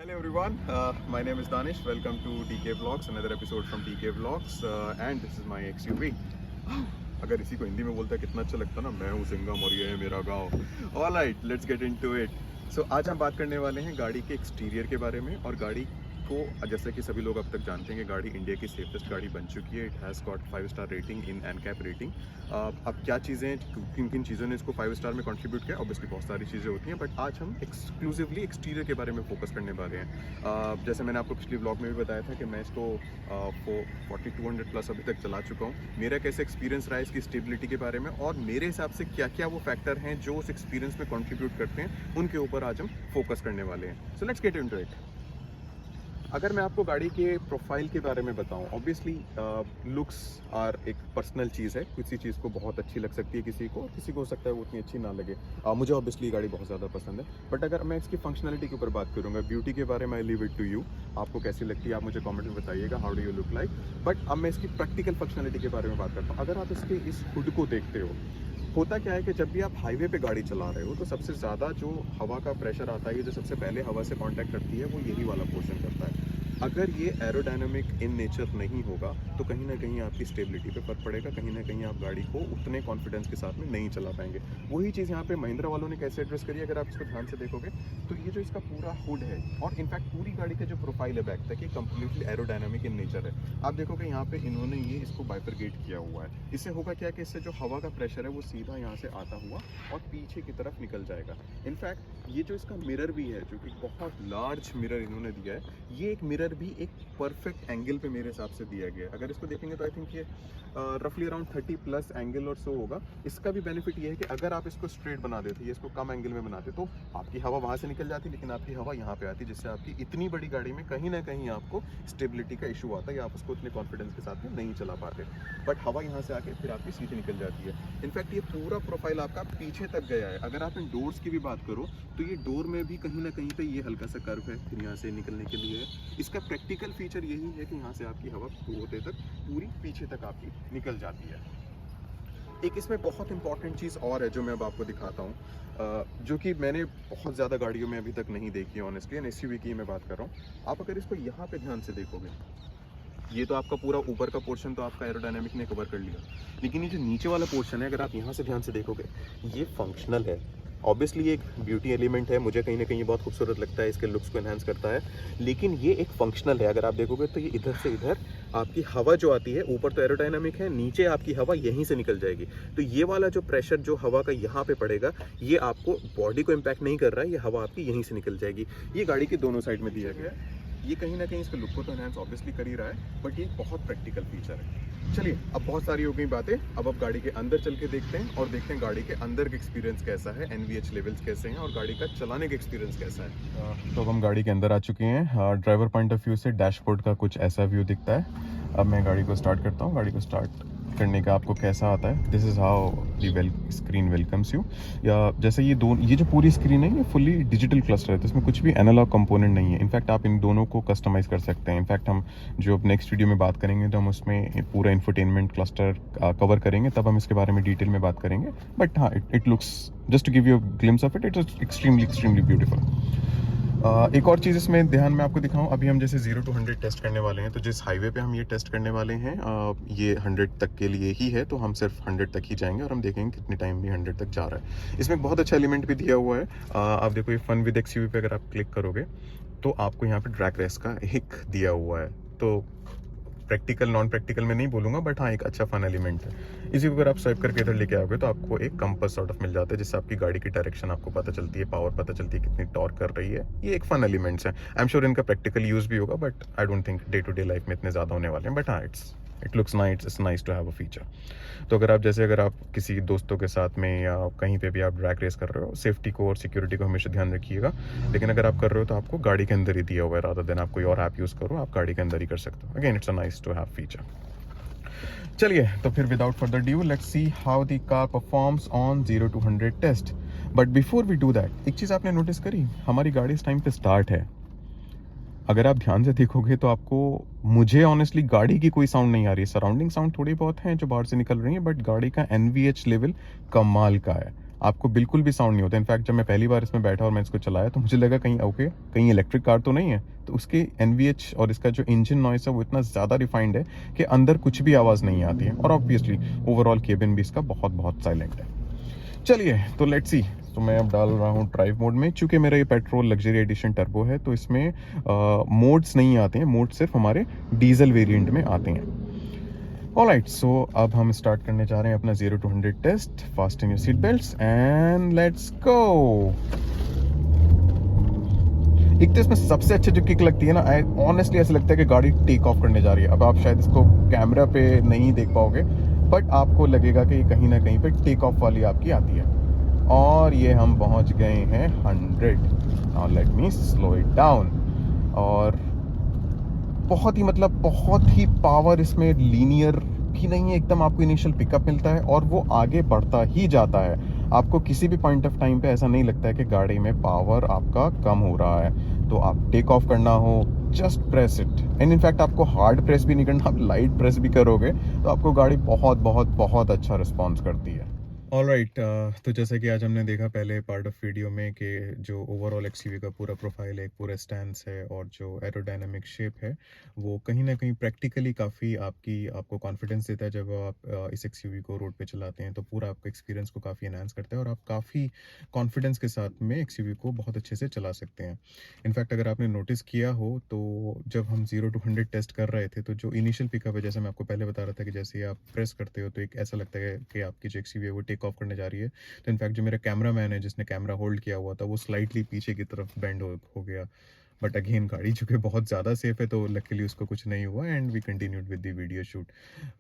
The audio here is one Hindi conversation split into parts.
Hello everyone, my name is Danish. Welcome to TK Vlogs, another episode from TK Vlogs, and this is my XUV. अगर इसी को हिंदी में बोलता कितना अच्छा लगता ना, मैं हूँ सिंघम और ये है मेरा गांव। All right, let's get into it. So आज हम बात करने वाले हैं गाड़ी के एक्सटीरियर के बारे में और गाड़ी को, जैसे कि सभी लोग अब तक जानते हैं कि गाड़ी इंडिया की सेफेस्ट गाड़ी बन चुकी है। It has got 5 star rating in NCAP rating. अब क्या चीज़ें, किन किन चीज़ों ने इसको 5 स्टार में कंट्रीब्यूट किया, ऑब्वियसली बहुत सारी चीज़ें होती हैं, बट आज हम एक्सक्लूसिवली एक्सटीरियर के बारे में फोकस करने वाले हैं। जैसे मैंने आपको पिछले ब्लॉग में भी बताया था कि मैं इसको 4200 प्लस अभी तक चला चुका हूँ। मेरा कैसे एक्सपीरियंस रहा है इसकी स्टेबिलिटी के बारे में और मेरे हिसाब से क्या क्या वो फैक्टर हैं जो उस एक्सपीरियंस में कंट्रीब्यूट करते हैं, उनके ऊपर आज हम फोकस करने वाले हैं। So let's get into it. अगर मैं आपको गाड़ी के प्रोफाइल के बारे में बताऊं, ऑब्वियसली लुक्स आर एक पर्सनल चीज़ है। किसी चीज़ को बहुत अच्छी लग सकती है किसी को, और किसी को हो सकता है वो उतनी अच्छी ना लगे। मुझे ऑब्वियसली गाड़ी बहुत ज़्यादा पसंद है, बट अगर मैं इसकी फंक्शनलिटी के ऊपर बात करूँगा, ब्यूटी के बारे में I leave it to you. आपको कैसी लगती है आप मुझे कमेंट में बताइएगा, how do you look like. But अब मैं इसकी प्रैक्टिकल फंक्शनलिटी के बारे में बात करता हूँ। अगर आप इसके इस हुड को देखते हो, होता क्या है कि जब भी आप हाईवे पे गाड़ी चला रहे हो तो सबसे ज़्यादा जो हवा का प्रेशर आता है, जो सबसे पहले हवा से कांटेक्ट करती है, वो यही वाला पोर्शन करता है। अगर ये एरोडायनामिक इन नेचर नहीं होगा तो कहीं ना कहीं आपकी स्टेबिलिटी पे फर्क पड़ेगा, कहीं ना कहीं आप गाड़ी को उतने कॉन्फिडेंस के साथ में नहीं चला पाएंगे। वही चीज़ यहाँ पे महिंद्रा वालों ने कैसे एड्रेस करी, अगर आप इसको ध्यान से देखोगे तो ये जो इसका पूरा हुड है और इनफैक्ट पूरी गाड़ी का जो प्रोफाइल है बैक तक, ये कम्प्लीटली एरोडायनामिक इन नेचर है। आप देखोगे यहाँ पे इन्होंने ये इसको बाइफरगेट किया हुआ है। इससे होगा क्या कि इससे जो हवा का प्रेशर है वो सीधा यहाँ से आता हुआ और पीछे की तरफ निकल जाएगा। इनफैक्ट ये जो इसका मिरर भी है, जो कि बहुत लार्ज मिरर इन्होंने दिया है, ये एक मिरर भी एक परफेक्ट एंगल पे मेरे हिसाब से दिया गया है। अगर इसको देखेंगे तो आई थिंक ये रफली अराउंड 30 प्लस एंगल और सो होगा। इसका भी बेनिफिट ये है कि अगर आप इसको स्ट्रेट बना देते, ये इसको कम एंगल में बनाते, तो आपकी हवा वहाँ से निकल जाती, लेकिन आपकी हवा यहाँ पे आती, जिससे आपकी इतनी बड़ी गाड़ी में कहीं ना कहीं आपको स्टेबिलिटी का इशू आता है या आप उसको उतने कॉन्फिडेंस के साथ में नहीं चला पाते। बट हवा यहाँ से आके फिर आपकी सीधी निकल जाती है। इनफैक्ट ये पूरा प्रोफाइल आपका पीछे तक गया है। अगर आप इन डोर्स की भी बात करो तो ये डोर में भी कहीं ना कहीं पे ये हल्का सा कर्व है, फिर यहाँ से निकलने के लिए है। इसका प्रैक्टिकल फीचर यही है कि यहाँ से आपकी हवा होते तक पूरी पीछे तक आपकी निकल जाती है। एक इसमें बहुत इंपॉर्टेंट चीज़ और है जो मैं अब आपको दिखाता हूँ, जो कि मैंने बहुत ज़्यादा गाड़ियों में अभी तक नहीं देखी है ऑनेस्टली, एंड एसयूवी की मैं बात कर रहा हूँ। आप अगर इसको यहाँ पे ध्यान से देखोगे, ये तो आपका पूरा ऊपर का पोर्शन तो आपका एरोडायनामिक ने कवर कर लिया, लेकिन ये जो नीचे वाला पोर्शन है, अगर आप यहाँ से ध्यान से देखोगे, ये फंक्शनल है। ऑब्वियसली ये एक ब्यूटी एलिमेंट है, मुझे कहीं ना कहीं बहुत खूबसूरत लगता है, इसके लुक्स को एनहांस करता है, लेकिन ये एक फंक्शनल है। अगर आप देखोगे तो ये इधर से इधर आपकी हवा जो आती है, ऊपर तो एरोडायनामिक है, नीचे आपकी हवा यहीं से निकल जाएगी। तो ये वाला जो प्रेशर जो हवा का यहाँ पे पड़ेगा, ये आपको बॉडी को इम्पैक्ट नहीं कर रहा है, ये हवा आपकी यहीं से निकल जाएगी। ये गाड़ी के दोनों साइड में दिया गया है। ये कहीं ना कहीं इसके लुक को तो एनहांस ऑब्वियसली कर ही रहा है, बट ये बहुत प्रैक्टिकल फीचर है। चलिए, अब बहुत सारी हो गई बातें, अब गाड़ी के अंदर चल के देखते हैं और देखते हैं गाड़ी के अंदर का एक्सपीरियंस कैसा है, एनवीएच लेवल्स कैसे हैं और गाड़ी का चलाने का एक्सपीरियंस कैसा है। तो अब हम गाड़ी के अंदर आ चुके हैं। ड्राइवर पॉइंट ऑफ व्यू से डैशबोर्ड का कुछ ऐसा व्यू दिखता है। अब मैं गाड़ी को स्टार्ट करता हूँ। गाड़ी को स्टार्ट करने का आपको कैसा आता है, this is how the screen welcomes you. या जैसे ये जो पूरी स्क्रीन है, ये फुली डिजिटल क्लस्टर है, तो इसमें कुछ भी एनालॉग कंपोनेंट नहीं है। इनफैक्ट आप इन दोनों को कस्टमाइज़ कर सकते हैं। इनफैक्ट हम जो अब नेक्स्ट वीडियो में बात करेंगे तो हम उसमें पूरा इंफोटेनमेंट क्लस्टर कवर करेंगे, तब हम इसके बारे में डिटेल में बात करेंगे। बट हाँ, it looks, just to give you a glimpse of it, it is extremely beautiful. एक और चीज़ इसमें ध्यान में आपको दिखाऊं, अभी हम जैसे 0 to 100 टेस्ट करने वाले हैं, तो जिस हाईवे पे हम ये टेस्ट करने वाले हैं, ये 100 तक के लिए ही है, तो हम सिर्फ 100 तक ही जाएंगे और हम देखेंगे कितने टाइम में 100 तक जा रहा है। इसमें एक बहुत अच्छा एलिमेंट भी दिया हुआ है। आप देखो, ये फन विद एक्सयूवी पे अगर आप क्लिक करोगे तो आपको यहाँ पे ड्रैग रेस का एक दिया हुआ है। तो प्रैक्टिकल नॉन प्रैक्टिकल में नहीं बोलूँगा, बट हाँ, एक अच्छा फन एलिमेंट है। इसी को अगर आप स्वाइप करके इधर लेके आओगे तो आपको एक कंपास सॉर्ट ऑफ मिल जाता है, जिससे आपकी गाड़ी की डायरेक्शन आपको पता चलती है, पावर पता चलती है, कितनी टॉर्क कर रही है। ये एक फन एलिमेंट्स है। आई एम श्योर इनका प्रैक्टिकल यूज़ भी होगा, but I don't think day to day life में इतने ज़्यादा होने वाले हैं। बट हाँ, it looks nice, it's nice to have a feature. तो अगर आप किसी दोस्तों के साथ में या कहीं पे भी आप ड्रैग रेस कर रहे हो, सेफ्टी को और सिक्योरिटी को हमेशा ध्यान रखिएगा। लेकिन अगर आप कर रहे हो तो आपको गाड़ी के अंदर ही दिया हुआ है, रादर देन आप कोई और ऐप यूज़ करो, आप गाड़ी के अंदर ही कर सकते हो। Again, it's a nice to have feature. चलिए, तो फिर without further due, let's see how the car performs on 0 to 100 test. But before we do that, एक चीज़ आपने नोटिस करी, हमारी गाड़ी इस टाइम पे स्टार्ट है। अगर आप ध्यान से देखोगे तो आपको, मुझे ऑनेस्टली गाड़ी की कोई साउंड नहीं आ रही है। सराउंडिंग साउंड थोड़ी बहुत हैं जो बाहर से निकल रही हैं, बट गाड़ी का एनवीएच लेवल कमाल का है। आपको बिल्कुल भी साउंड नहीं होता। इनफैक्ट जब मैं पहली बार इसमें बैठा और मैं इसको चलाया तो मुझे लगा कहीं ओके कहीं इलेक्ट्रिक कार तो नहीं है। तो उसकी एनवीएच और इसका जो इंजन नॉइस है वो इतना ज़्यादा रिफाइंड है कि अंदर कुछ भी आवाज़ नहीं आती है, और ऑब्वियसली ओवरऑल केबिन भी इसका बहुत बहुत साइलेंट है। चलिए तो लेट्स सी। तो मैं अब डाल रहा हूँ ड्राइव मोड में। चूंकि मेरा ये पेट्रोल लग्जरी एडिशन टर्बो है तो इसमें मोड्स नहीं आते हैं, मोड सिर्फ हमारे डीजल वेरिएंट में आते हैं। ऑलराइट, सो अब हम स्टार्ट करने जा रहे हैं अपना 0 to 100 test. Fasten your seat belts and let's go. एक तो इसमें सबसे अच्छी जो किक लगती है ना, ऑनेस्टली ऐसा लगता है कि गाड़ी टेक ऑफ करने जा रही है। अब आप शायद इसको कैमरा पे नहीं देख पाओगे, बट आपको लगेगा कि कहीं ना कहीं पे टेक ऑफ वाली आपकी आती है। और ये हम पहुंच गए हैं 100। Now let me slow it down. और बहुत ही बहुत ही पावर इसमें लीनियर भी नहीं है एकदम। आपको इनिशियल पिकअप मिलता है और वो आगे बढ़ता ही जाता है। आपको किसी भी पॉइंट ऑफ टाइम पे ऐसा नहीं लगता है कि गाड़ी में पावर आपका कम हो रहा है। तो आप टेक ऑफ करना हो, just press it. And in fact आपको हार्ड प्रेस भी नहीं करना, आप लाइट प्रेस भी करोगे तो आपको गाड़ी बहुत बहुत बहुत अच्छा रिस्पॉन्स करती है। ऑलराइट, तो जैसा कि आज हमने देखा पहले पार्ट ऑफ वीडियो में कि जो ओवरऑल एक्सयूवी का पूरा प्रोफाइल है, एक पूरा स्टैंस है और जो एरोडायनामिक शेप है वो कहीं ना कहीं प्रैक्टिकली काफ़ी आपको कॉन्फिडेंस देता है। जब आप इस एक्सयूवी को रोड पे चलाते हैं तो पूरा आपका एक्सपीरियंस को काफ़ी एनहांस करता है और आप काफ़ी कॉन्फिडेंस के साथ में एक्सयूवी को बहुत अच्छे से चला सकते हैं। इनफैक्ट अगर आपने नोटिस किया हो तो जब हम 0 to 100 टेस्ट कर रहे थे तो जो इनिशियल पिकअप है, जैसे मैं आपको पहले बता रहा था कि जैसे ही आप प्रेस करते हो तो एक ऐसा लगता है कि आपकी जो एक्सयूवी है वो टेक ऑफ करने जा रही है। तो इनफैक्ट जो मेरा कैमरा मैन है जिसने कैमरा होल्ड किया हुआ था वो स्लाइटली पीछे की तरफ बेंड हो गया। बट अगेन गाड़ी चूंकि बहुत ज़्यादा सेफ है तो लकीली उसको कुछ नहीं हुआ and we continued with the video shoot.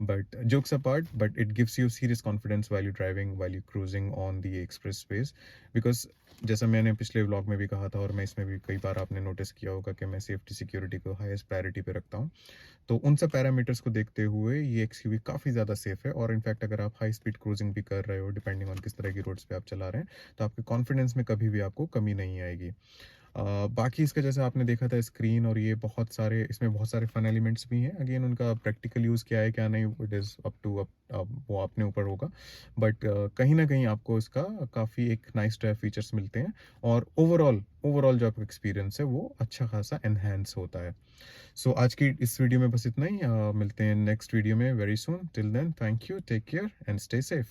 But jokes apart, but it gives you serious confidence while you driving, while you cruising on the express space. Because जैसा मैंने पिछले व्लॉग में भी कहा था और मैं इसमें भी कई बार आपने नोटिस किया होगा कि मैं सेफ्टी सिक्योरिटी को हाईएस्ट प्रायोरिटी पे रखता हूँ। तो उन सब पैरामीटर्स को देखते हुए ये एक्सयूवी काफ़ी ज़्यादा सेफ है। और इनफैक्ट अगर आप हाई स्पीड क्रूजिंग भी कर रहे हो, डिपेंडिंग ऑन किस तरह की रोड्स पे आप चला रहे हैं, तो आपके कॉन्फिडेंस में कभी भी आपको कमी नहीं आएगी। बाकी इसका जैसे आपने देखा था स्क्रीन और ये इसमें बहुत सारे फन एलिमेंट्स भी हैं। अगेन उनका प्रैक्टिकल यूज़ क्या है क्या नहीं, इट इज़ अप टू वो अपने ऊपर होगा। बट कहीं ना कहीं आपको इसका काफ़ी एक नाइस टू हैव फीचर्स मिलते हैं और ओवरऑल जो आपका एक्सपीरियंस है वो अच्छा खासा एनहेंस होता है। सो आज की इस वीडियो में बस इतना ही। मिलते हैं नेक्स्ट वीडियो में very soon. Till then, thank you, take care and stay safe.